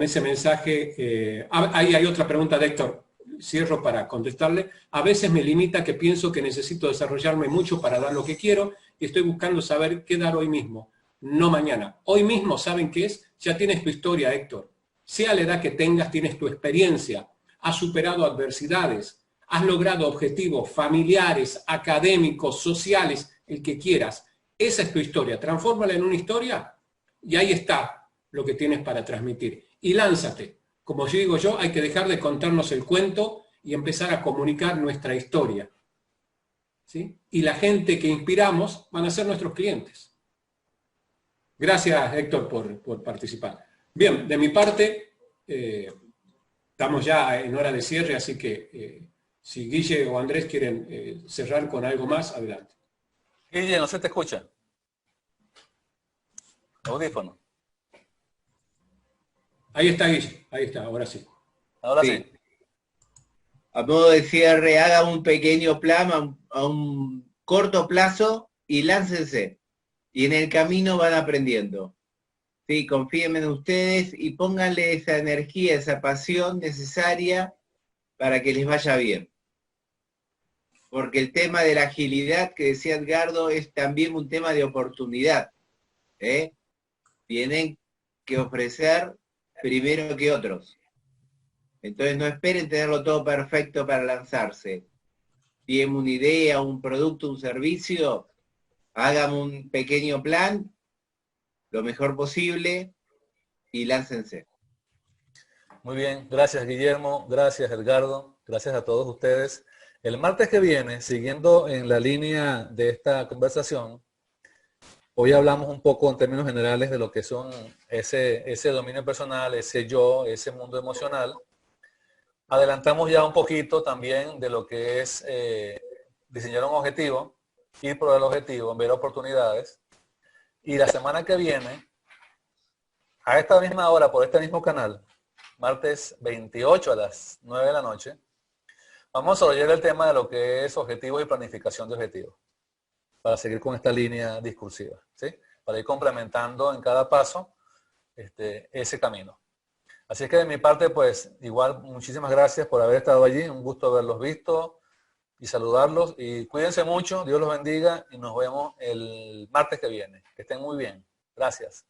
ese mensaje, ahí hay otra pregunta de Héctor, cierro para contestarle. A veces me limita que pienso que necesito desarrollarme mucho para dar lo que quiero y estoy buscando saber qué dar hoy mismo, no mañana. Hoy mismo, ¿saben qué es? Ya tienes tu historia, Héctor. Sea la edad que tengas, tienes tu experiencia. Has superado adversidades. Has logrado objetivos familiares, académicos, sociales, el que quieras. Esa es tu historia. Transfórmala en una historia y ahí está. lo que tienes para transmitir. Y lánzate. Como yo digo yo, hay que dejar de contarnos el cuento y empezar a comunicar nuestra historia. ¿Sí? Y la gente que inspiramos van a ser nuestros clientes. Gracias, Héctor, por participar. Bien, de mi parte, estamos ya en hora de cierre, así que si Guille o Andrés quieren cerrar con algo más, adelante. Guille, no se te escucha. Audífono. Ahí está, Guille. Ahí está, ahora sí. Ahora sí. A modo de cierre, haga un pequeño plan a un corto plazo y láncense. Y en el camino van aprendiendo. Sí, confíen en ustedes y pónganle esa energía, esa pasión necesaria para que les vaya bien. Porque el tema de la agilidad que decía Edgardo es también un tema de oportunidad. Tienen que ofrecer primero que otros. Entonces no esperen tenerlo todo perfecto para lanzarse. Tienen una idea, un producto, un servicio, hagan un pequeño plan, lo mejor posible, y láncense. Muy bien, gracias Guillermo, gracias Edgardo, gracias a todos ustedes. El martes que viene, siguiendo en la línea de esta conversación, hoy hablamos un poco en términos generales de lo que son ese dominio personal, ese yo, ese mundo emocional. Adelantamos ya un poquito también de lo que es diseñar un objetivo, ir por el objetivo, ver oportunidades. Y la semana que viene, a esta misma hora, por este mismo canal, martes 28 a las 9 de la noche, vamos a desarrollar el tema de lo que es objetivos y planificación de objetivos, para seguir con esta línea discursiva, ¿sí? Para ir complementando en cada paso ese camino. Así es que de mi parte, pues, igual, muchísimas gracias por haber estado allí, un gusto haberlos visto y saludarlos, y cuídense mucho, Dios los bendiga, y nos vemos el martes que viene. Que estén muy bien. Gracias.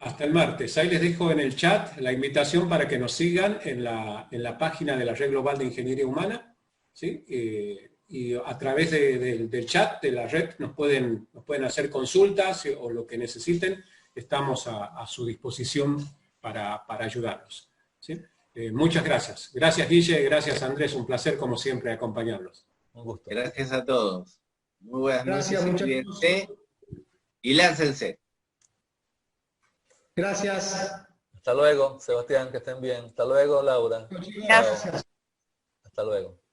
Hasta el martes. Ahí les dejo en el chat la invitación para que nos sigan en la página de la Red Global de Ingeniería Humana, ¿sí? Y a través del chat de la red nos pueden hacer consultas o lo que necesiten. Estamos a su disposición para ayudarlos, ¿sí? Muchas gracias. Gracias, Guille. Gracias, Andrés. Un placer, como siempre, acompañarlos. Un gusto. Gracias a todos. Muy buenas Gracias, noches. Cuídense y láncense. Gracias. Hasta luego, Sebastián, que estén bien. Hasta luego, Laura. Gracias. Hasta luego.